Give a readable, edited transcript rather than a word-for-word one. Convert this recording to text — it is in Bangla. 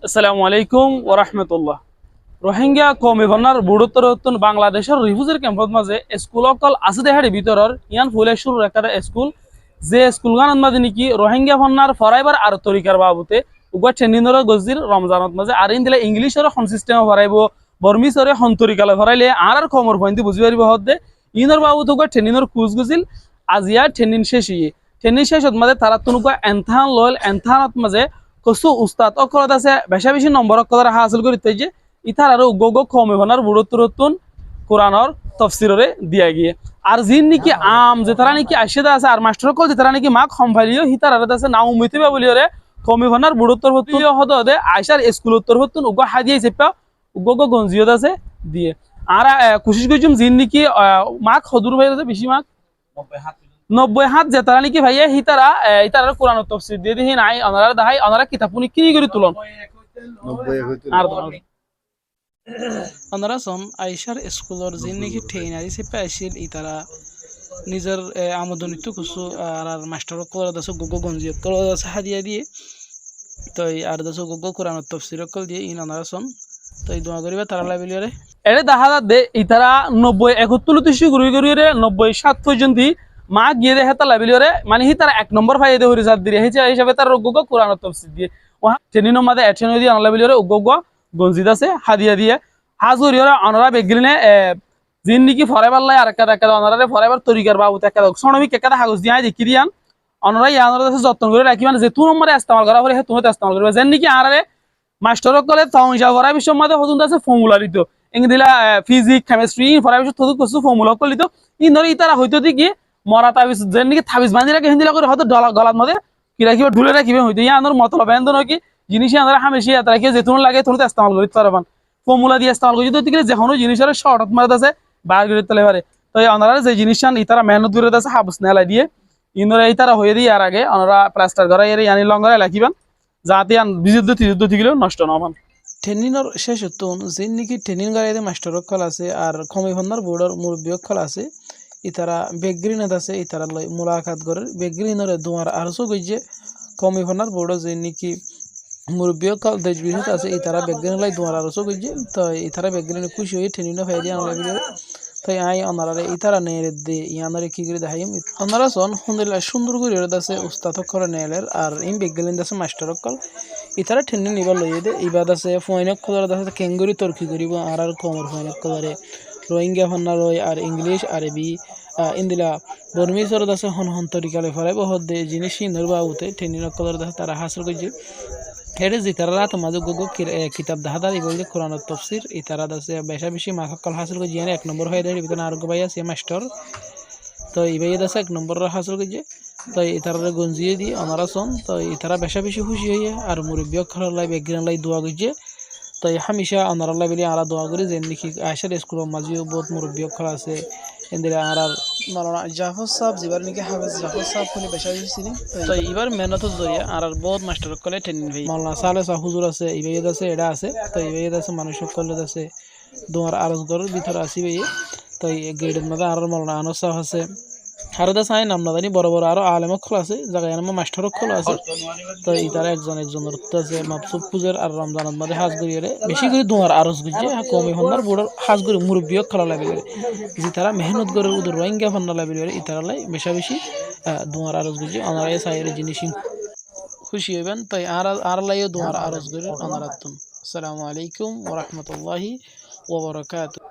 আসসালামু আলাইকুম ওয়া রাহমাতুল্লাহ। রোহিঙ্গা কমে ভন্নার বুড়োত্তর হতুন বাংলাদেশের রিফিউজির ক্যাম্পত মাঝে স্কুল অকল আছে দেহারি ভিতরর ইয়ান ফুলে শুরু রেখার স্কুল যে স্কুল গানত মাঝে নাকি রোহিঙ্গা ভন্নার ফরাইবার আর তরিকার বাবুতে উগা ট্রেনিংর গজির রমজানত মাঝে আর ইন দিলে ইংলিশের হন সিস্টেম ফরাইব বর্মিসরে হন তরিকালে ফরাইলে আর খমর পয়েন্ট বুঝি পারিব হদে ইনর বাবুত উগা ট্রেনিংর কুজ গজিল আজিয়া ট্রেনিং শেষ ইয়ে ট্রেনিং শেষত মাঝে তারা তুনুকা এনথান লইল এনথানত মাঝে কসু উস্তাদ অকলত আছে বেশা বেশি নম্বর অকল হাসিল করিতে যে ইথার আর উগ্গ কমে ভনার বুড়োত্তরতুন কোরআনর তফসিরে দিয়া গিয়ে আর জিন নাকি আম যে তারা নাকি আশিদা আছে আর মাস্টার কল যে তারা নাকি মা খমফালিও হিতার আর আছে নাও মিতিবা বলিওরে কমে ভনার বুড়োত্তর হতুন হদ দে আইসার স্কুল উত্তর হতুন উগ্গ হাদিয়ে চেপা উগ্গ গঞ্জিয়ত আছে দিয়ে আর কোশিশ করিছুম জিন নাকি মাক হদুর ভাই আছে বেশি মাক 90 হাত যে তারা নাকি ভাইয়া হিতারা ইতারা কোরআন তফসির দিয়ে দিহি নাই অনারা দাহাই অনারা কিতাবুনি কি করে তুলন 90 আর অনারা সম আইসার স্কুলর জিন নাকি ঠেইনারি সেপে আইছিল ইতারা নিজের আমদনিত কিছু আর মাস্টার কল দাসো গুগো গঞ্জিয়ত কল দাস হাদিয়া দিয়ে তো আর দাসো গুগো কোরআন তফসির কল দিয়ে ইন অনারা সম তো এই দোয়া করিবা তারা লাইবিলিরে এরে দেখা দে ইতারা 90 31 গুরি গুরিরে 97 পর্যন্ত মা গিয়ে দেখে তা লাইবিলিরে মানে হি তারা 1 নম্বর ফাইদে হরি জাত দিয়ে হিসাবে তার গুগো কোরআন তফসির দিয়ে ওহা ট্রেনিংর মাঝে এটেন দিয়ে লাইবিলিরে গুগো গঞ্জিত আছে হাদিয়া দিয়ে হাজুরিয়রা অনরা বেগলিনে জিন নাকি ফরাইবার লাই আর একটা অনরারে ফরাইবার তরিকার বাবুতে একটা সনমিক একটা কাগজ দিয়ে দেখি দিয়ান অনরা ইয়ানরা কাছে যত্ন করে রাখি মানে যে তু নম্বরে ইস্তেমাল করা হলে তুমি ইস্তেমাল করবে যেন নাকি আরে মাস্টার কলে তংশা ফরাই বিশ্ব মাঝে হতুন আছে ফর্মুলা দিত এঙ্গি দিলা ফিজিক্স কেমিস্ট্রি ফরাই বিশ্ব থদু কিছু ফর্মুলা কলিত ইনরে ইতারা হইতো কি মরা তাবিজ যেন নাকি তাবিজ বাঁধি রাখে হিন্দিলা করে হয়তো গলার মধ্যে কি রাখিবে ঢুলে রাখিবে হইতো ইয়ানোর মতলব এন্দন কি জিনিস আনরা হামেশি এত রাখি যে তুমি লাগে তুমি ইস্তেমাল করিতে পারবান ফর্মুলা দিয়ে ইস্তেমাল করি যদি যে কোনো জিনিসের শর্ট মারতে আছে বার করে তুলে পারে তো ওনারা যে জিনিসটা ইতারা মেহনত করে আছে হাবস নেলা দিয়ে ইনরা ইতারা হয়ে দিয়ে আর আগে ওনারা প্লাস্টার ঘরে এর ইয়ানি লঙ্গরে লাখিবান যাতে বিশুদ্ধ তিশুদ্ধ থেকেও নষ্ট না হন ট্রেনিংর শেষ হতুন জিন নাকি ট্রেনিং গাড়িতে মাস্টার অকল আছে আর কমি ভন্নার বোর্ডর মুরব্বী অকল আছে ইতারা বেগ্রিনত আছে ইতারা লই মুলাকাত করে বেগ্রিনরে দুয়ার আরসো গইছে কমি ভন্নার বোর্ডর জিন নাকি মুরব্বী অকল দেশ বিহুত আছে ইতারা বেগ্রিন লাই দুয়ার আরসো গইছে তো ইতারা বেগ্রিনে খুশি হয়ে ট্রেনিং ফাই দিয়ে আনলা বিলে তাই আই অনারে ইতারা নেরে দে ইয়ানরে কি করে দেখাইম অনারা সন সুন্দর করে আছে উস্তাদ করে নেলের আর ইম বেগ্রিন আছে মাস্টার অকল ইতারা ট্রেনিং নিবার লইয়ে দে ইবাদ আছে ফয়নক কলর আছে কেঙ্গুরি তর্কি করিব আর কমর ফয়নক কলরে রোহিঙ্গা ভান্না রয় আর ইংলিশ আরবি ইন্দিলা বর্মিসর আছে হন হন তরিকালে ফরাইব হদে জিনিস নরবাউতে ট্রেনিং কলর আছে তারা হাসিল করছে হেডে জিতারা রাত মাঝে গুগো কিতাব দাহাদার এই বলছে কোরআন তফসির ইতারা আছে বেশা বেশি মাকাল হাসিল করছে জিয়ানে 1 নম্বর হয়ে দেয় ভিতরে আর ভাই আছে মাস্টার তো এই ভাই আছে 1 নম্বর হাসিল করছে তো ইতারা গঞ্জিয়ে দিয়ে অনারা সন তো ইতারা বেশা বেশি খুশি হয়ে আর মুরব্বী অক্ষর লাই বেগ্রান লাই দোয়া করছে তো হামেশা অনারা লাই বলি আরা দোয়া করি যে নাকি আয়সার স্কুলের মাঝেও বহুত মুরব্বী অক্ষর আছে এদের আর মাওলানা জাফর সাহেব যেবার নাকি হাফেজ জাফর সাহেব কোনি বেশা বেশি চিনি তো এবার মেহনত জরিয়া আর বহুত মাস্টার কলে ট্রেনিং ভাই মাওলানা সালে সাহ হুজুর আছে ইবাইদ আছে এটা আছে তো ইবাইদ আছে মানুষ কলে আছে দোয়ার আরজ ঘরের ভিতরে আসি ভাই তো এই গেটের মধ্যে আর মাওলানা আনোস সাহেব আছে হারদা সাই নাম না জানি বড় বড় আরো আলেম খোলা আছে জায়গায় নাম মাস্টার খোলা আছে তো ইতারা একজনের আছে মাপসুদ পূজার আর রমজানের মধ্যে হাজ করিয়ে বেশি করে দোয়ার আরজ গুজে কমে হন্নার বড় হাজ করে মুরব্বী খোলা লাগে যে তারা মেহনত করে ওদের রোহিঙ্গা ফান্না লাগে ইতারা লাই বেশা বেশি দোয়ার আরজ গুজে ওনারা সাইয়ের জিনিস খুশি হইবেন তাই আর লাইও দোয়ার আরজ করে ওনারা আসসালামু আলাইকুম ওয়া রাহমাতুল্লাহি ওয়া বারাকাতুহু